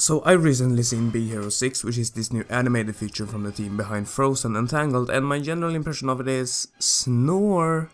So I recently seen Big Hero 6, which is this new animated feature from the team behind Frozen and Tangled, and my general impression of it is snore.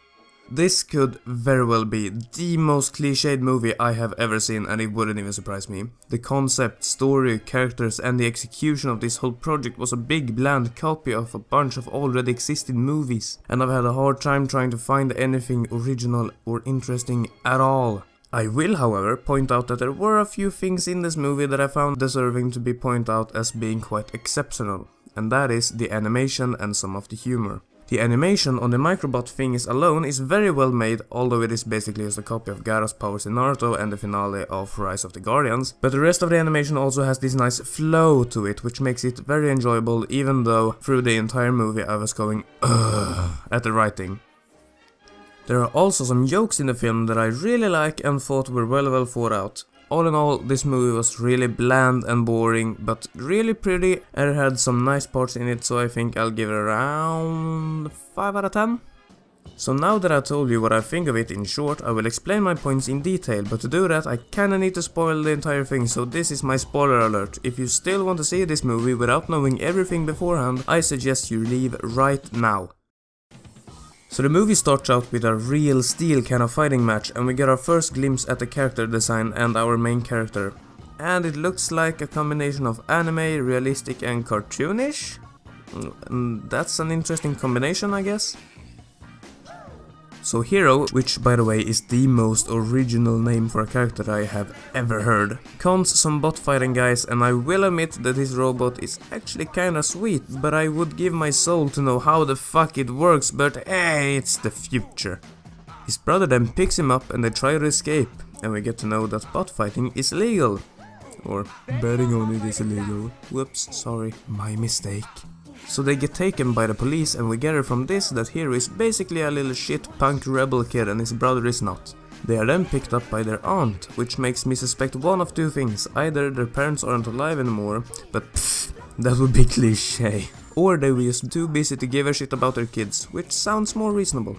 This could very well be the most cliched movie I have ever seen, and it wouldn't even surprise me. The concept, story, characters and the execution of this whole project was a big bland copy of a bunch of already existing movies, and I've had a hard time trying to find anything original or interesting at all. I will, however, point out that there were a few things in this movie that I found deserving to be pointed out as being quite exceptional, and that is the animation and some of the humor. The animation on the Microbot thingies alone is very well made, although it is basically just a copy of Gaara's powers in Naruto and the finale of Rise of the Guardians, but the rest of the animation also has this nice flow to it, which makes it very enjoyable, even though through the entire movie I was going ugh at the writing. There are also some jokes in the film that I really like and thought were well thought out. All in all, this movie was really bland and boring, but really pretty, and it had some nice parts in it, so I think I'll give it around 5 out of 10. So now that I told you what I think of it in short, I will explain my points in detail, but to do that I kinda need to spoil the entire thing, so this is my spoiler alert. If you still want to see this movie without knowing everything beforehand, I suggest you leave right now. So the movie starts out with a real steel kind of fighting match, and we get our first glimpse at the character design and our main character. And it looks like a combination of anime, realistic and cartoonish? That's an interesting combination, I guess. So Hero, which by the way is the most original name for a character I have ever heard, cons some bot fighting guys, and I will admit that his robot is actually kinda sweet, but I would give my soul to know how the fuck it works, but it's the future. His brother then picks him up and they try to escape, and we get to know that bot fighting is illegal. Or betting on it is illegal. Whoops, sorry, my mistake. So they get taken by the police, and we gather from this that Hero is basically a little shit punk rebel kid and his brother is not. They are then picked up by their aunt, which makes me suspect one of two things: either their parents aren't alive anymore, but pfft, that would be cliche, or they were just too busy to give a shit about their kids, which sounds more reasonable.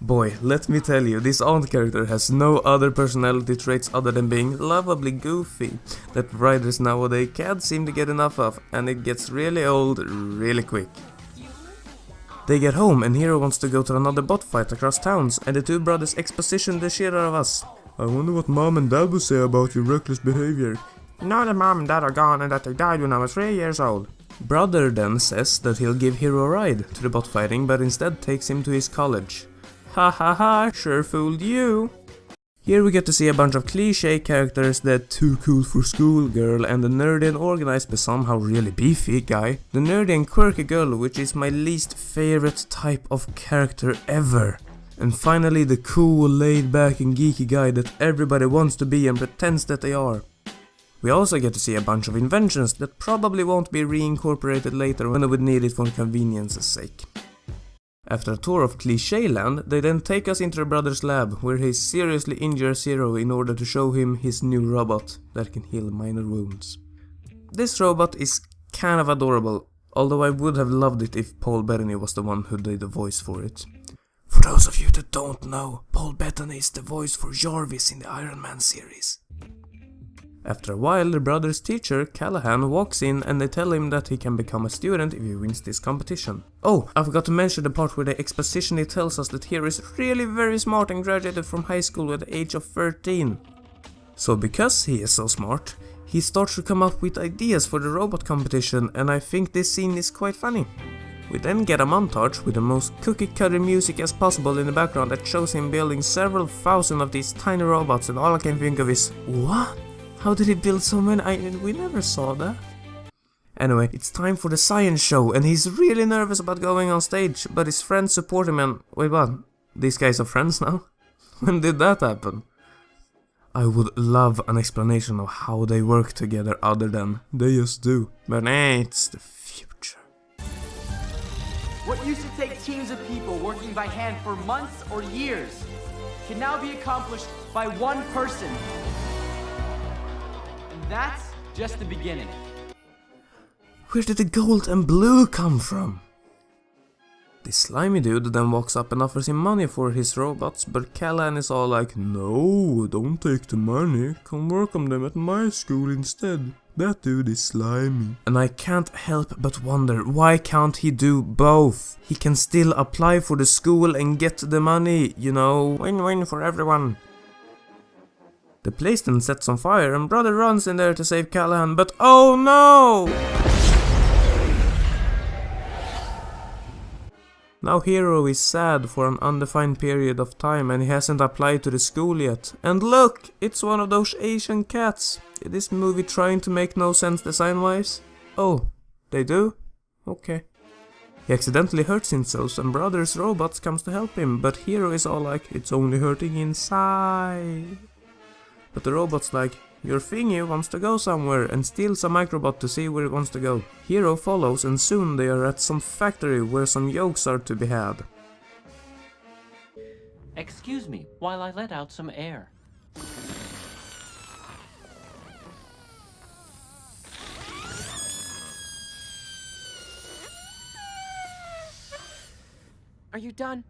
Boy, let me tell you, this aunt character has no other personality traits other than being lovably goofy that writers nowadays can't seem to get enough of, and it gets really old really quick. They get home and Hero wants to go to another bot fight across towns, and the two brothers exposition the shit out of us. I wonder what mom and dad would say about your reckless behavior. You know that mom and dad are gone and that they died when I was 3 years old. Brother then says that he'll give Hero a ride to the bot fighting, but instead takes him to his college. Ha ha ha, sure fooled you. Here we get to see a bunch of cliche characters: the too cool for school girl and the nerdy and organized but somehow really beefy guy, the nerdy and quirky girl, which is my least favorite type of character ever, and finally the cool, laid back and geeky guy that everybody wants to be and pretends that they are. We also get to see a bunch of inventions that probably won't be reincorporated later when I would need it for convenience's sake. After a tour of Cliché Land, they then take us into the brother's lab, where he seriously injures Hero in order to show him his new robot that can heal minor wounds. This robot is kind of adorable, although I would have loved it if Paul Bettany was the one who did the voice for it. For those of you that don't know, Paul Bettany is the voice for Jarvis in the Iron Man series. After a while, the brother's teacher, Callahan, walks in and they tell him that he can become a student if he wins this competition. Oh, I forgot to mention the part where the exposition tells us that Hero is really very smart and graduated from high school at the age of 13. So because he is so smart, he starts to come up with ideas for the robot competition, and I think this scene is quite funny. We then get a montage with the most cookie-cutter music as possible in the background that shows him building several thousand of these tiny robots, and all I can think of is, what? How did he build so many? We never saw that. Anyway, it's time for the science show, and he's really nervous about going on stage, but his friends support him and... Wait, what? These guys are friends now? When did that happen? I would love an explanation of how they work together other than they just do. But it's the future. What used to take teams of people working by hand for months or years can now be accomplished by one person. That's just the beginning. Where did the gold and blue come from? This slimy dude then walks up and offers him money for his robots, but Callahan is all like, no, don't take the money, come work on them at my school instead. That dude is slimy. And I can't help but wonder, why can't he do both? He can still apply for the school and get the money, you know, win-win for everyone. The place then sets on fire and Brother runs in there to save Callahan, but oh no! Now Hero is sad for an undefined period of time and he hasn't applied to the school yet. And look! It's one of those Asian cats. Is this movie trying to make no sense design-wise? Oh, they do? Okay. He accidentally hurts himself and Brother's robots comes to help him, but Hero is all like, it's only hurting inside. But the robot's like, your thingy wants to go somewhere, and steals a microbot to see where it wants to go. Hero follows and soon they are at some factory where some yolks are to be had. Excuse me while I let out some air. Are you done?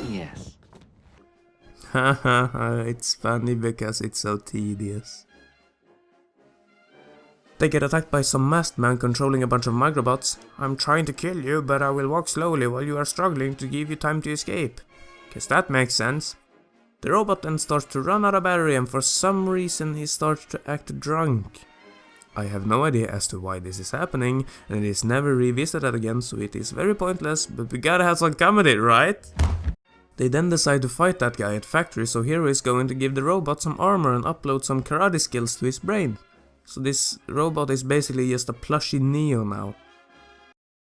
Yes. Haha, it's funny because it's so tedious. They get attacked by some masked man controlling a bunch of microbots. I'm trying to kill you, but I will walk slowly while you are struggling to give you time to escape. Guess that makes sense. The robot then starts to run out of battery and for some reason he starts to act drunk. I have no idea as to why this is happening and it is never revisited again, so it is very pointless, but we gotta have some comedy, right? They then decide to fight that guy at factory, so Hero is going to give the robot some armor and upload some karate skills to his brain. So this robot is basically just a plushy Neo now.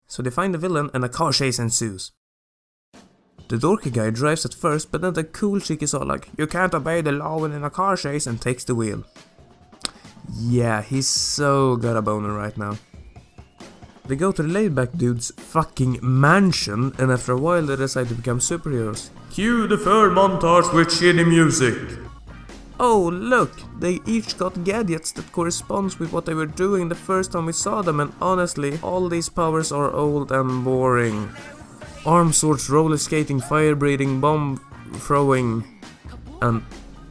So they find the villain and a car chase ensues. The dorky guy drives at first, but then the cool chick is all like, you can't obey the law when in a car chase, and takes the wheel. Yeah, he's so got a boner right now. They go to the laid-back dude's fucking mansion, and after a while they decide to become superheroes. Cue the fur montage with shitty music. Oh look, they each got gadgets that corresponds with what they were doing the first time we saw them, and honestly, all these powers are old and boring. Arm swords, roller skating, fire breathing, bomb throwing, and...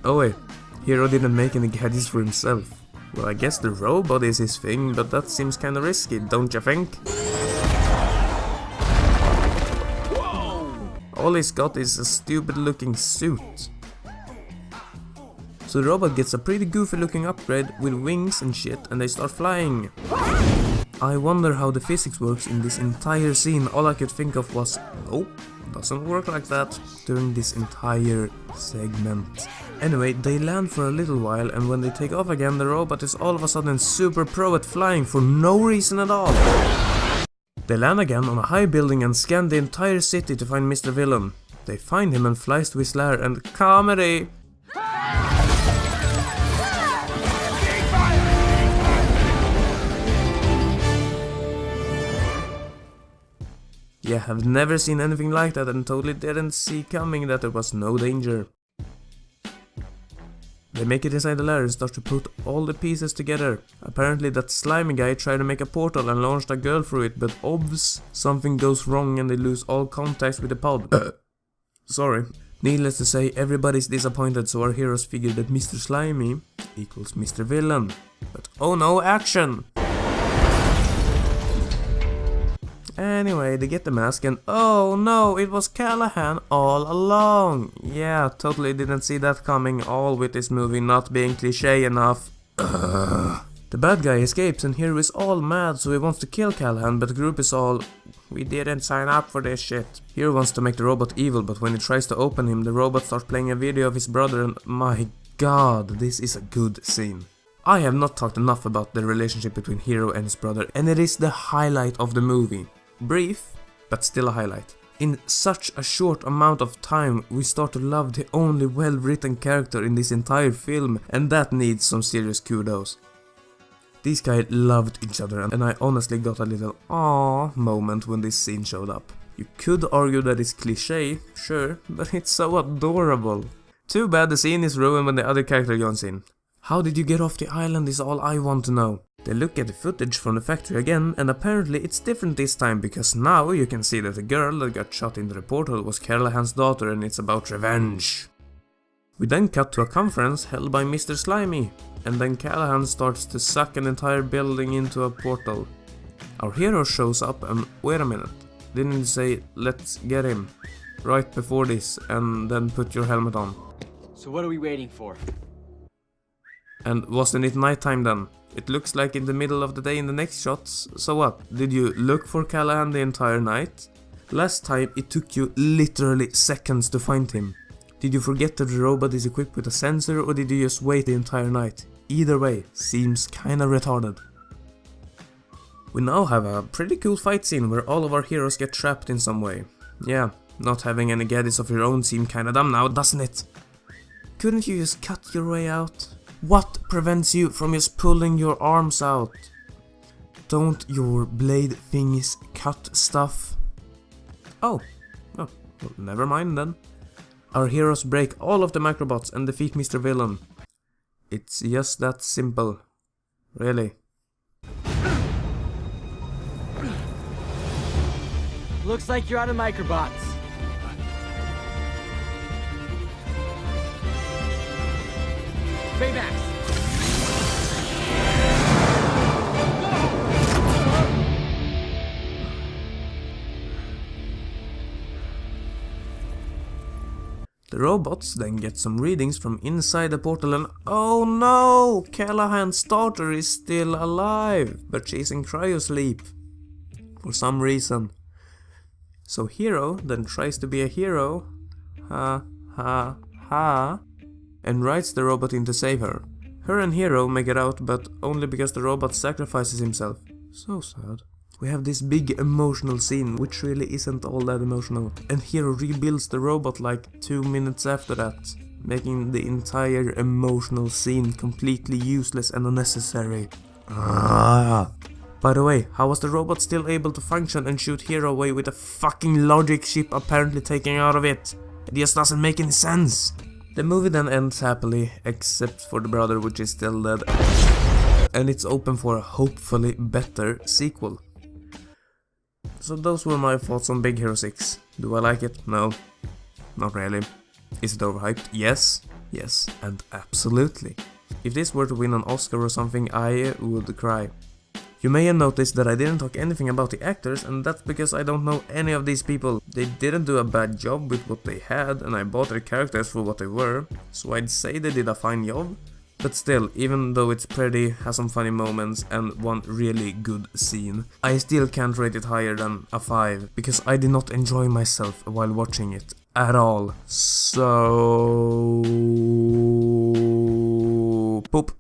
oh wait, Hero didn't make any gadgets for himself. Well, I guess the robot is his thing, but that seems kinda risky, don't you think? Whoa! All he's got is a stupid looking suit. So the robot gets a pretty goofy looking upgrade with wings and shit, and they start flying. I wonder how the physics works in this entire scene. All I could think of was, oh, doesn't work like that during this entire segment. Anyway, they land for a little while, and when they take off again, the robot is all of a sudden super pro at flying for no reason at all. They land again on a high building and scan the entire city to find Mr. Villain. They find him and flies to his lair, and comedy! Yeah, I've never seen anything like that and totally didn't see coming that there was no danger. They make it inside the lair and start to put all the pieces together. Apparently that slimy guy tried to make a portal and launched a girl through it, but obvs, something goes wrong and they lose all contacts with the pod. Sorry. Needless to say, everybody's disappointed, so our heroes figure that Mr. Slimy equals Mr. Villain. But oh no, action! Anyway, they get the mask and oh no, it was Callahan all along. Yeah, totally didn't see that coming, all with this movie not being cliché enough. The bad guy escapes and Hero is all mad, so he wants to kill Callahan, but the group is all, we didn't sign up for this shit. Hero wants to make the robot evil, but when he tries to open him, the robot starts playing a video of his brother and my god, this is a good scene. I have not talked enough about the relationship between Hero and his brother, and it is the highlight of the movie. Brief, but still a highlight. In such a short amount of time, we start to love the only well-written character in this entire film, and that needs some serious kudos. These guys loved each other, and I honestly got a little aww moment when this scene showed up. You could argue that it's cliché, sure, but it's so adorable. Too bad the scene is ruined when the other character joins in. How did you get off the island is all I want to know. They look at the footage from the factory again, and apparently it's different this time, because now you can see that the girl that got shot in the portal was Callahan's daughter and it's about revenge. We then cut to a conference held by Mr. Slimy. and then Callahan starts to suck an entire building into a portal. Our hero shows up and wait a minute, didn't you say let's get him right before this and then put your helmet on? So what are we waiting for? And wasn't it nighttime then? It looks like in the middle of the day in the next shots, so what? Did you look for Callahan the entire night? Last time it took you literally seconds to find him. Did you forget that the robot is equipped with a sensor, or did you just wait the entire night? Either way, seems kinda retarded. We now have a pretty cool fight scene where all of our heroes get trapped in some way. Yeah, not having any gadgets of your own seem kinda dumb now, doesn't it? Couldn't you just cut your way out? What prevents you from just pulling your arms out? Don't your blade thingies cut stuff? Oh, well, never mind then. Our heroes break all of the Macrobots and defeat Mr. Villain. It's just that simple. Really. Looks like you're out of Microbots. Baymax! The robots then get some readings from inside the portal and oh no! Callahan's starter is still alive, but she's in cryosleep. For some reason. So Hero then tries to be a hero, and rides the robot in to save her. Her and Hero make it out, but only because the robot sacrifices himself. So sad. We have this big emotional scene, which really isn't all that emotional. And Hero rebuilds the robot like 2 minutes after that, making the entire emotional scene completely useless and unnecessary. By the way, how was the robot still able to function and shoot Hero away with a fucking logic chip apparently taken out of it? It just doesn't make any sense. The movie then ends happily, except for the brother, which is still dead. And it's open for a hopefully better sequel. So those were my thoughts on Big Hero 6. Do I like it? No. Not really. Is it overhyped? Yes. Yes, and absolutely. If this were to win an Oscar or something, I would cry. You may have noticed that I didn't talk anything about the actors, and that's because I don't know any of these people. They didn't do a bad job with what they had, and I bought their characters for what they were, so I'd say they did a fine job. But still, even though it's pretty, has some funny moments and one really good scene, I still can't rate it higher than a 5, because I did not enjoy myself while watching it at all. So... poop.